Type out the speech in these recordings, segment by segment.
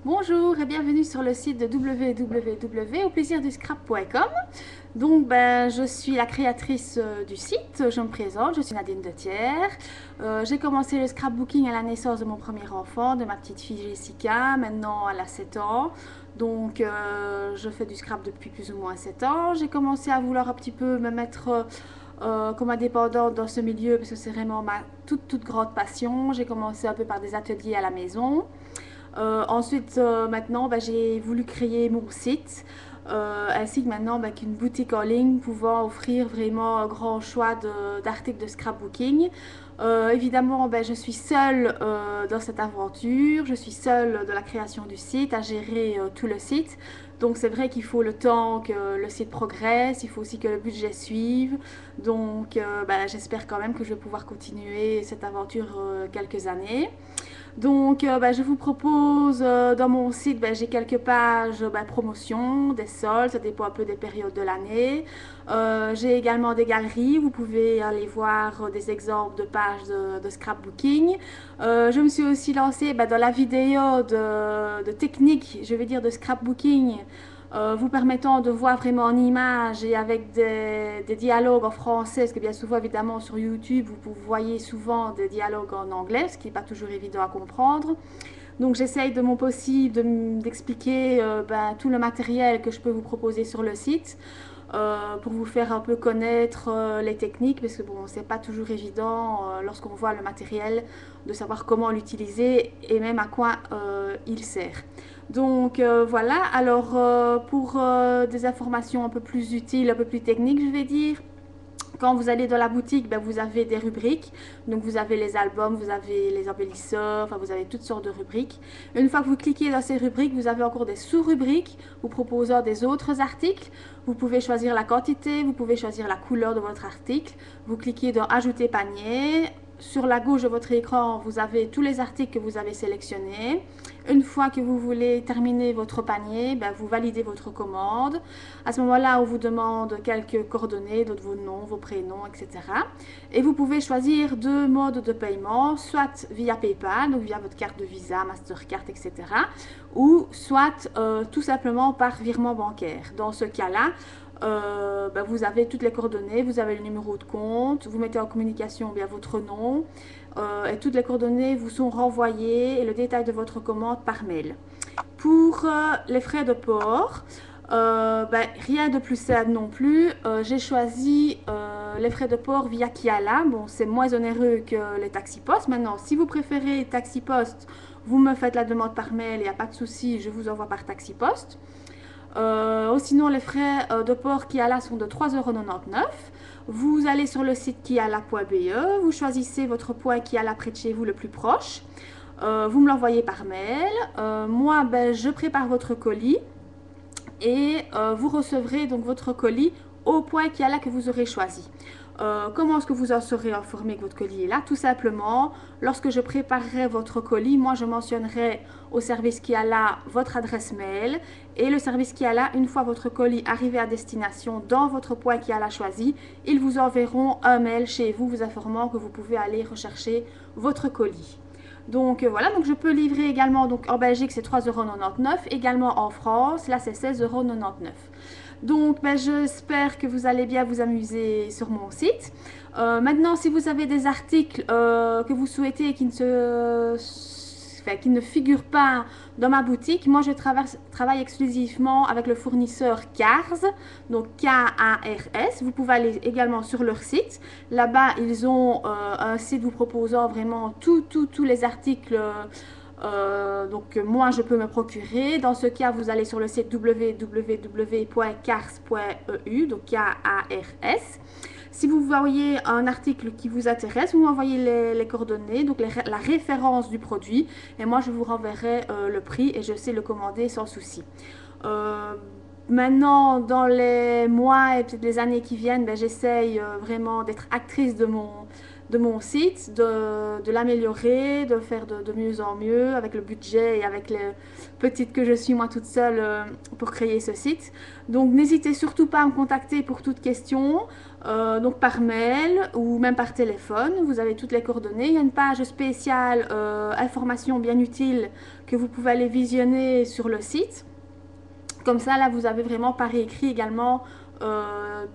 Bonjour et bienvenue sur le site de www.auplaisirduscrap.com. Donc, je suis la créatrice du site. Je me présente, je suis Nadine Dethière. J'ai commencé le scrapbooking à la naissance de mon premier enfant, de ma petite fille Jessica. Maintenant, elle a 7 ans. Donc, je fais du scrap depuis plus ou moins 7 ans. J'ai commencé à vouloir un petit peu me mettre comme indépendante dans ce milieu parce que c'est vraiment ma toute grande passion. J'ai commencé un peu par des ateliers à la maison. Ensuite, maintenant, j'ai voulu créer mon site, ainsi que maintenant qu'une boutique en ligne pouvant offrir vraiment un grand choix d'articles de scrapbooking. Évidemment, je suis seule dans cette aventure, je suis seule de la création du site, à gérer tout le site. Donc c'est vrai qu'il faut le temps que le site progresse, il faut aussi que le budget suive. Donc j'espère quand même que je vais pouvoir continuer cette aventure quelques années. Donc, je vous propose dans mon site, j'ai quelques pages promotion, des soldes, ça dépend un peu des périodes de l'année. J'ai également des galeries, vous pouvez aller voir des exemples de pages de scrapbooking. Je me suis aussi lancée dans la vidéo de technique, je vais dire de scrapbooking, vous permettant de voir vraiment en image et avec des dialogues en français, parce que bien souvent, évidemment, sur YouTube, vous voyez souvent des dialogues en anglais, ce qui n'est pas toujours évident à comprendre. Donc j'essaye de mon possible d'expliquer tout le matériel que je peux vous proposer sur le site pour vous faire un peu connaître les techniques, parce que bon, c'est pas toujours évident lorsqu'on voit le matériel de savoir comment l'utiliser et même à quoi il sert. Donc voilà, alors pour des informations un peu plus utiles, un peu plus techniques, je vais dire, quand vous allez dans la boutique, vous avez des rubriques. Donc vous avez les albums, vous avez les embellisseurs, enfin vous avez toutes sortes de rubriques. Une fois que vous cliquez dans ces rubriques, vous avez encore des sous-rubriques vous proposant des autres articles. Vous pouvez choisir la quantité, vous pouvez choisir la couleur de votre article. Vous cliquez dans Ajouter panier. Sur la gauche de votre écran, vous avez tous les articles que vous avez sélectionnés. Une fois que vous voulez terminer votre panier, vous validez votre commande. À ce moment-là, on vous demande quelques coordonnées, d'autres vos noms, vos prénoms, etc. Et vous pouvez choisir deux modes de paiement, soit via PayPal, donc via votre carte de Visa, Mastercard, etc. Ou soit tout simplement par virement bancaire. Dans ce cas-là, vous avez toutes les coordonnées, vous avez le numéro de compte, vous mettez en communication bien votre nom et toutes les coordonnées vous sont renvoyées et le détail de votre commande par mail. Pour les frais de port, rien de plus simple non plus. J'ai choisi les frais de port via Kiala. Bon, c'est moins onéreux que les taxi post. Maintenant, si vous préférez taxi post, vous me faites la demande par mail, il n'y a pas de souci, je vous envoie par taxi post. Sinon, les frais de port Kiala sont de 3,99 €. Vous allez sur le site kiala.be, vous choisissez votre point Kiala près de chez vous le plus proche. Vous me l'envoyez par mail. Moi, je prépare votre colis et vous recevrez donc votre colis au point Kiala que vous aurez choisi. Comment est-ce que vous en serez informé que votre colis est là? Tout simplement, lorsque je préparerai votre colis, moi je mentionnerai au service Kiala votre adresse mail et le service Kiala, une fois votre colis arrivé à destination dans votre point Kiala choisi, ils vous enverront un mail chez vous vous informant que vous pouvez aller rechercher votre colis. Donc voilà, donc je peux livrer également, donc en Belgique c'est 3,99 €, également en France, là c'est 16,99 €. Donc j'espère que vous allez bien vous amuser sur mon site. Maintenant, si vous avez des articles que vous souhaitez qui ne figurent pas dans ma boutique, moi je travaille exclusivement avec le fournisseur Kars, donc K-A-R-S. Vous pouvez aller également sur leur site. Là-bas, ils ont un site vous proposant vraiment tous les articles donc moi je peux me procurer. Dans ce cas, vous allez sur le site www.kars.eu, donc K-A-R-S. Si vous voyez un article qui vous intéresse, vous m'envoyez les coordonnées, donc la référence du produit, et moi je vous renverrai le prix et je sais le commander sans souci. Maintenant, dans les mois et peut-être les années qui viennent, j'essaye vraiment d'être actrice de mon site, de l'améliorer, de faire de mieux en mieux avec le budget et avec les petites que je suis moi toute seule pour créer ce site. Donc n'hésitez surtout pas à me contacter pour toute question, donc par mail ou même par téléphone. Vous avez toutes les coordonnées. Il y a une page spéciale informations bien utiles que vous pouvez aller visionner sur le site. Comme ça, là, vous avez vraiment par écrit également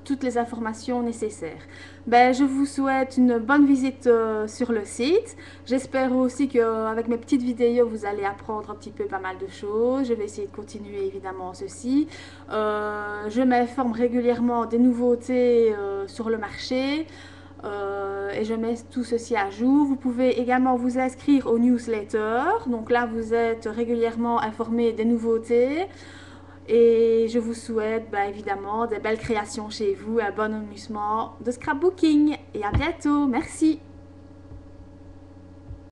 toutes les informations nécessaires. Ben, je vous souhaite une bonne visite sur le site. J'espère aussi qu'avec mes petites vidéos, vous allez apprendre un petit peu pas mal de choses. Je vais essayer de continuer évidemment ceci. Je m'informe régulièrement des nouveautés sur le marché. Et je mets tout ceci à jour. Vous pouvez également vous inscrire au newsletter. Donc là, vous êtes régulièrement informé des nouveautés. Et je vous souhaite évidemment des belles créations chez vous, un bon amusement de scrapbooking. Et à bientôt. Merci.